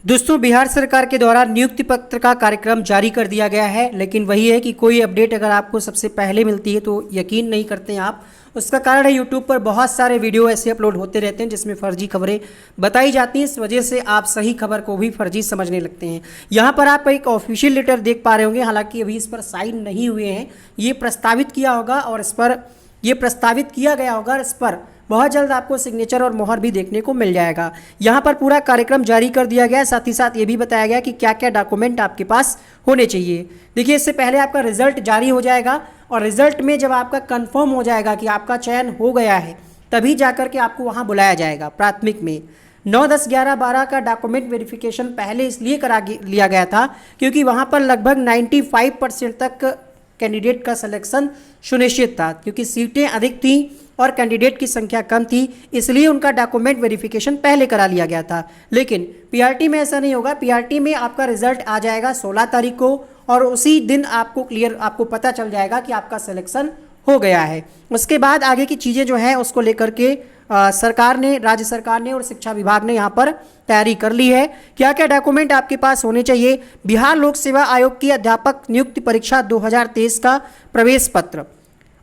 दोस्तों, बिहार सरकार के द्वारा नियुक्ति पत्र का कार्यक्रम जारी कर दिया गया है, लेकिन वही है कि कोई अपडेट अगर आपको सबसे पहले मिलती है तो यकीन नहीं करते हैं आप। उसका कारण है यूट्यूब पर बहुत सारे वीडियो ऐसे अपलोड होते रहते हैं जिसमें फर्जी खबरें बताई जाती हैं। इस वजह से आप सही खबर को भी फर्जी समझने लगते हैं। यहाँ पर आप एक ऑफिशियल लेटर देख पा रहे होंगे, हालांकि अभी इस पर साइन नहीं हुए हैं। ये प्रस्तावित किया होगा और इस पर ये प्रस्तावित किया गया होगा, इस पर बहुत जल्द आपको सिग्नेचर और मोहर भी देखने को मिल जाएगा। यहाँ पर पूरा कार्यक्रम जारी कर दिया गया है, साथ ही साथ ये भी बताया गया कि क्या क्या डॉक्यूमेंट आपके पास होने चाहिए। देखिए, इससे पहले आपका रिजल्ट जारी हो जाएगा और रिजल्ट में जब आपका कंफर्म हो जाएगा कि आपका चयन हो गया है, तभी जाकर के आपको वहाँ बुलाया जाएगा। प्राथमिक में 9, 10, 11, 12 का डॉक्यूमेंट वेरिफिकेशन पहले इसलिए करा लिया गया था क्योंकि वहाँ पर लगभग 95% तक कैंडिडेट का सिलेक्शन सुनिश्चित था, क्योंकि सीटें अधिक थीं और कैंडिडेट की संख्या कम थी, इसलिए उनका डॉक्यूमेंट वेरिफिकेशन पहले करा लिया गया था। लेकिन पीआरटी में ऐसा नहीं होगा। पीआरटी में आपका रिजल्ट आ जाएगा 16 तारीख को और उसी दिन आपको पता चल जाएगा कि आपका सिलेक्शन हो गया है। उसके बाद आगे की चीज़ें जो है उसको लेकर के राज्य सरकार ने और शिक्षा विभाग ने यहाँ पर तैयारी कर ली है। क्या क्या डॉक्यूमेंट आपके पास होने चाहिए? बिहार लोक सेवा आयोग की अध्यापक नियुक्ति परीक्षा 2023 का प्रवेश पत्र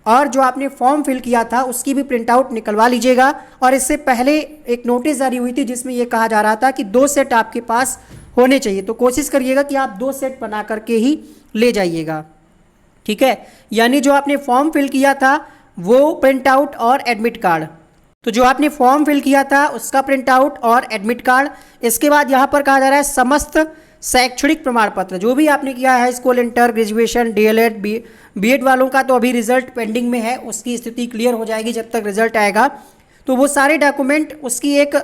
और जो आपने फॉर्म फिल किया था उसकी भी प्रिंट आउट निकलवा लीजिएगा। और इससे पहले एक नोटिस जारी हुई थी जिसमें यह कहा जा रहा था कि 2 सेट आपके पास होने चाहिए, तो कोशिश करिएगा कि आप 2 सेट बना करके ही ले जाइएगा, ठीक है। यानी जो आपने फॉर्म फिल किया था वो प्रिंट आउट और एडमिट कार्ड, तो जो आपने फॉर्म फिल किया था उसका प्रिंट आउट और एडमिट कार्ड। इसके बाद यहाँ पर कहा जा रहा है समस्त शैक्षणिक प्रमाण पत्र, जो भी आपने किया है, school, inter, graduation, D El Ed, B Ed वालों का तो अभी रिजल्ट पेंडिंग में है, उसकी स्थिति क्लियर हो जाएगी जब तक रिजल्ट आएगा। तो वो सारे डॉक्यूमेंट उसकी एक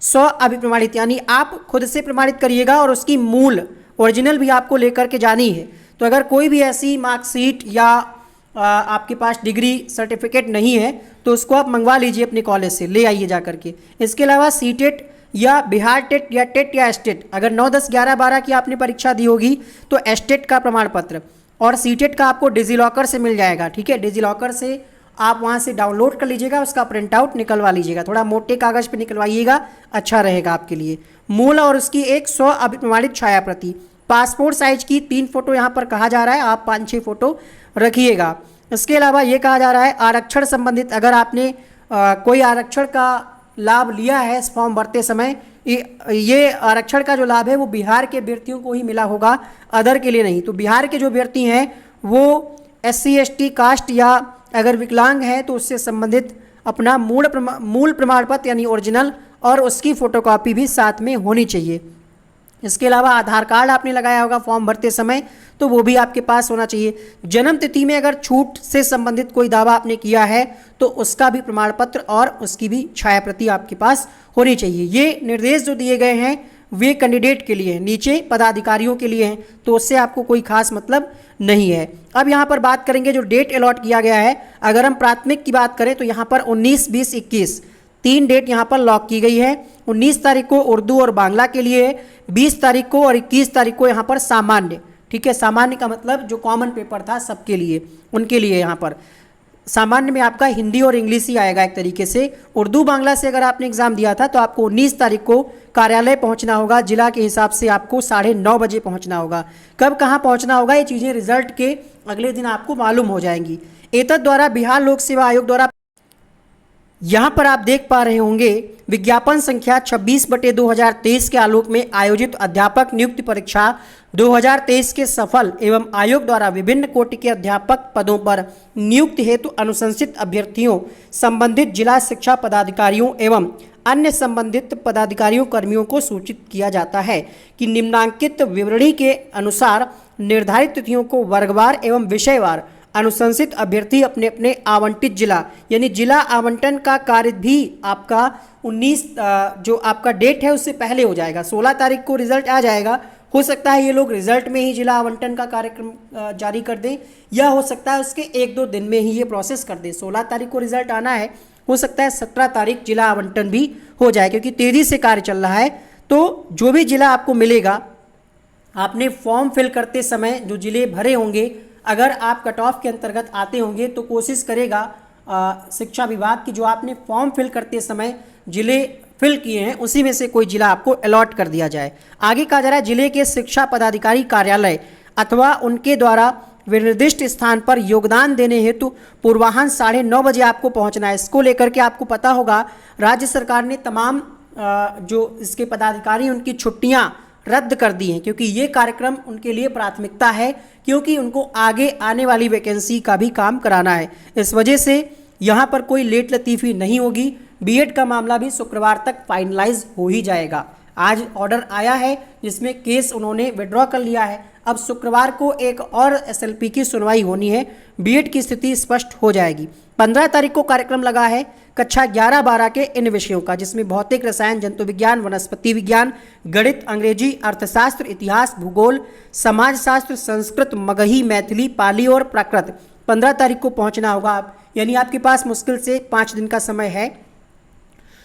100 अभिप्रमाणित, यानी आप खुद से प्रमाणित करिएगा और उसकी मूल ओरिजिनल भी आपको लेकर के जानी है। तो अगर कोई भी ऐसी मार्कशीट या आपके पास डिग्री सर्टिफिकेट नहीं है तो उसको आप मंगवा लीजिए अपने कॉलेज से, ले आइए जा करके। इसके अलावा सीटेट या बिहार टेट या टेट या एस्टेट, अगर 9, 10, 11, 12 की आपने परीक्षा दी होगी तो एस्टेट का प्रमाण पत्र और सीटेट का आपको डिजीलॉकर से मिल जाएगा, ठीक है। डिजीलॉकर से आप वहाँ से डाउनलोड कर लीजिएगा, उसका प्रिंट आउट निकलवा लीजिएगा। थोड़ा मोटे कागज़ पे निकलवाइएगा, अच्छा रहेगा आपके लिए। मूल और उसकी एक 100 अभिप्रमाणित छाया प्रति, पासपोर्ट साइज की 3 फोटो यहाँ पर कहा जा रहा है, आप 5-6 फोटो रखिएगा। इसके अलावा ये कहा जा रहा है आरक्षण संबंधित, अगर आपने कोई आरक्षण का लाभ लिया है इस फॉर्म भरते समय, ये आरक्षण का जो लाभ है वो बिहार के अभ्यर्थियों को ही मिला होगा, अदर के लिए नहीं। तो बिहार के जो अभ्यर्थी हैं वो SC ST कास्ट या अगर विकलांग है तो उससे संबंधित अपना मूल प्रमाण पत्र यानी ओरिजिनल और उसकी फोटोकॉपी भी साथ में होनी चाहिए। इसके अलावा आधार कार्ड आपने लगाया होगा फॉर्म भरते समय, तो वो भी आपके पास होना चाहिए। जन्म तिथि में अगर छूट से संबंधित कोई दावा आपने किया है तो उसका भी प्रमाण पत्र और उसकी भी छाया प्रति आपके पास होनी चाहिए। ये निर्देश जो दिए गए हैं वे कैंडिडेट के लिए हैं, नीचे पदाधिकारियों के लिए हैं, तो उससे आपको कोई खास मतलब नहीं है। अब यहाँ पर बात करेंगे जो डेट अलॉट किया गया है। अगर हम प्राथमिक की बात करें तो यहाँ पर 19, 20, 21 3 डेट यहाँ पर लॉक की गई है। 19 तारीख को उर्दू और बांग्ला के लिए, 20 तारीख को और 21 तारीख को यहाँ पर सामान्य, ठीक है। सामान्य का मतलब जो कॉमन पेपर था सबके लिए, उनके लिए यहाँ पर सामान्य में आपका हिंदी और इंग्लिश ही आएगा एक तरीके से। उर्दू बांग्ला से अगर आपने एग्जाम दिया था तो आपको 19 तारीख को कार्यालय पहुंचना होगा। जिला के हिसाब से आपको 9:30 बजे पहुंचना होगा। कब कहाँ पहुंचना होगा ये चीज़ें रिजल्ट के अगले दिन आपको मालूम हो जाएंगी। एतद द्वारा बिहार लोक सेवा आयोग द्वारा यहाँ पर आप देख पा रहे होंगे विज्ञापन संख्या 26/2023 के आलोक में आयोजित अध्यापक नियुक्ति परीक्षा 2023 के सफल एवं आयोग द्वारा विभिन्न कोटि के अध्यापक पदों पर नियुक्ति हेतु अनुशंसित अभ्यर्थियों, संबंधित जिला शिक्षा पदाधिकारियों एवं अन्य संबंधित पदाधिकारियों कर्मियों को सूचित किया जाता है कि निम्नांकित विवरणी के अनुसार निर्धारित तिथियों को वर्गवार एवं विषयवार अनुशंसित अभ्यर्थी अपने अपने आवंटित जिला, यानी जिला आवंटन का कार्य भी आपका 19 जो आपका डेट है उससे पहले हो जाएगा। 16 तारीख को रिजल्ट आ जाएगा। हो सकता है ये लोग रिजल्ट में ही जिला आवंटन का कार्यक्रम जारी कर दें, या हो सकता है उसके 1-2 दिन में ही ये प्रोसेस कर दें। 16 तारीख को रिजल्ट आना है, हो सकता है 17 तारीख जिला आवंटन भी हो जाए, क्योंकि तेजी से कार्य चल रहा है। तो जो भी जिला आपको मिलेगा, आपने फॉर्म फिल करते समय जो जिले भरे होंगे, अगर आप कट ऑफ के अंतर्गत आते होंगे तो कोशिश करेगा शिक्षा विभाग की जो आपने फॉर्म फिल करते समय जिले फिल किए हैं उसी में से कोई जिला आपको अलॉट कर दिया जाए। आगे कहा जा रहा है जिले के शिक्षा पदाधिकारी कार्यालय अथवा उनके द्वारा विनिर्दिष्ट स्थान पर योगदान देने हेतु पूर्वाह्न 9:30 बजे आपको पहुंचना है। इसको लेकर के आपको पता होगा राज्य सरकार ने तमाम जो इसके पदाधिकारी उनकी छुट्टियां रद्द कर दी हैं, क्योंकि ये कार्यक्रम उनके लिए प्राथमिकता है, क्योंकि उनको आगे आने वाली वैकेंसी का भी काम कराना है। इस वजह से यहाँ पर कोई लेट लतीफ़ी नहीं होगी। बीएड का मामला भी शुक्रवार तक फाइनलाइज हो ही जाएगा। आज ऑर्डर आया है जिसमें केस उन्होंने विड्रॉ कर लिया है। अब शुक्रवार को एक और एसएलपी की सुनवाई होनी है, बीएड की स्थिति स्पष्ट हो जाएगी। 15 तारीख को कार्यक्रम लगा है कक्षा 11-12 के इन विषयों का, जिसमें भौतिक, रसायन, जंतु विज्ञान, वनस्पति विज्ञान, गणित, अंग्रेजी, अर्थशास्त्र, इतिहास, भूगोल, समाजशास्त्र, संस्कृत, मगही, मैथिली, पाली और प्राकृत 15 तारीख को पहुंचना होगा आप, यानी आपके पास मुश्किल से 5 दिन का समय है।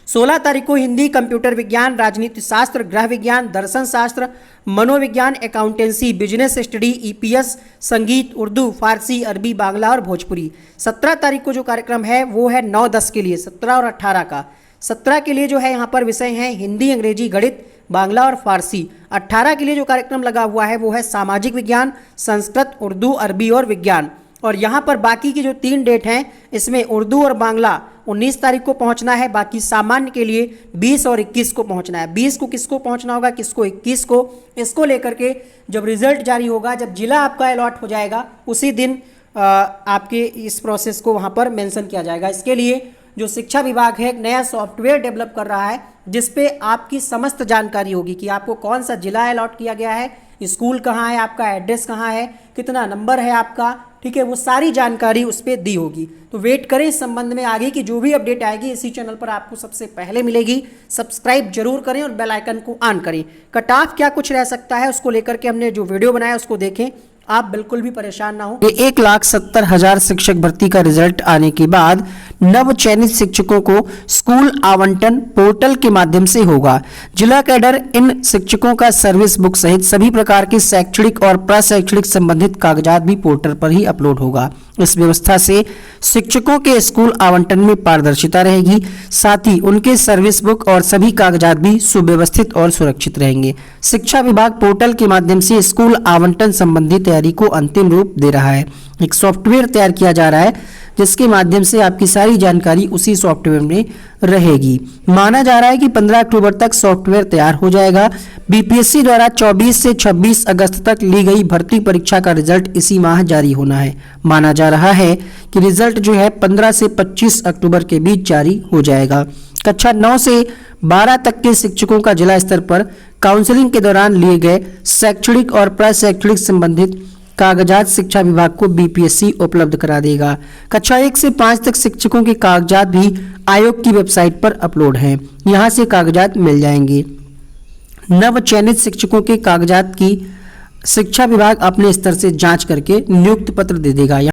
16 तारीख को हिंदी, कंप्यूटर विज्ञान, राजनीति शास्त्र, गृह विज्ञान, दर्शन शास्त्र, मनोविज्ञान, अकाउंटेंसी, बिजनेस स्टडी, ईपीएस, संगीत, उर्दू, फारसी, अरबी, बांग्ला और भोजपुरी। 17 तारीख को जो कार्यक्रम है वो है 9-10 के लिए, 17 और 18 का। 17 के लिए जो है यहाँ पर विषय हैं हिंदी, अंग्रेजी, गणित, बांग्ला और फारसी। 18 के लिए जो कार्यक्रम लगा हुआ है वो है सामाजिक विज्ञान, संस्कृत, उर्दू, अरबी और विज्ञान। और यहाँ पर बाकी की जो 3 डेट हैं इसमें उर्दू और बांग्ला 19 तारीख को पहुंचना है, बाकी सामान्य के लिए 20 और 21 को पहुंचना है। 20 को किसको पहुंचना होगा, किसको 21 को, इसको लेकर के जब रिजल्ट जारी होगा, जब जिला आपका अलॉट हो जाएगा उसी दिन आपके इस प्रोसेस को वहां पर मेंशन किया जाएगा। इसके लिए जो शिक्षा विभाग है एक नया सॉफ्टवेयर डेवलप कर रहा है जिसपे आपकी समस्त जानकारी होगी कि आपको कौन सा जिला अलॉट किया गया है, स्कूल कहाँ है, आपका एड्रेस कहाँ है, कितना नंबर है आपका, ठीक है, वो सारी जानकारी उस पर दी होगी। तो वेट करें इस संबंध में, आगे की जो भी अपडेट आएगी इसी चैनल पर आपको सबसे पहले मिलेगी। सब्सक्राइब जरूर करें और बेल आइकन को ऑन करें। कट ऑफ क्या कुछ रह सकता है उसको लेकर के हमने जो वीडियो बनाया उसको देखें, आप बिल्कुल भी परेशान ना हो। 1,70,000 शिक्षक भर्ती का रिजल्ट आने के बाद नव चयनित शिक्षकों को स्कूल आवंटन पोर्टल के माध्यम से होगा। जिला कैडर इन शिक्षकों का सर्विस बुक सहित सभी प्रकार के शैक्षणिक और प्रशैक्षणिक संबंधित कागजात भी पोर्टल पर ही अपलोड होगा। इस व्यवस्था से शिक्षकों के स्कूल आवंटन में पारदर्शिता रहेगी, साथ ही उनके सर्विस बुक और सभी कागजात भी सुव्यवस्थित और सुरक्षित रहेंगे। शिक्षा विभाग पोर्टल के माध्यम से स्कूल आवंटन संबंधी तैयारी को अंतिम रूप दे रहा है। एक सॉफ्टवेयर तैयार किया जा रहा है जिसके माध्यम से आपकी सारी जानकारी उसी सॉफ्टवेयर में रहेगी। माना जा रहा है कि 15 अक्टूबर तक सॉफ्टवेयर तैयार हो जाएगा। बीपीएससी द्वारा 24 से 26 अगस्त तक ली गई भर्ती परीक्षा का रिजल्ट इसी माह जारी होना है। माना जा रहा है कि रिजल्ट जो है 15 से 25 अक्टूबर के बीच जारी हो जाएगा। कक्षा 9 से 12 तक के शिक्षकों का जिला स्तर पर काउंसलिंग के दौरान लिए गए शैक्षणिक और प्रशैक्षणिक संबंधित कागजात शिक्षा विभाग को बीपीएससी उपलब्ध करा देगा। कक्षा 1 से 5 तक शिक्षकों के कागजात भी आयोग की वेबसाइट पर अपलोड हैं, यहां से कागजात मिल जाएंगे। नव चयनित शिक्षकों के कागजात की शिक्षा विभाग अपने स्तर से जांच करके नियुक्ति पत्र दे देगा।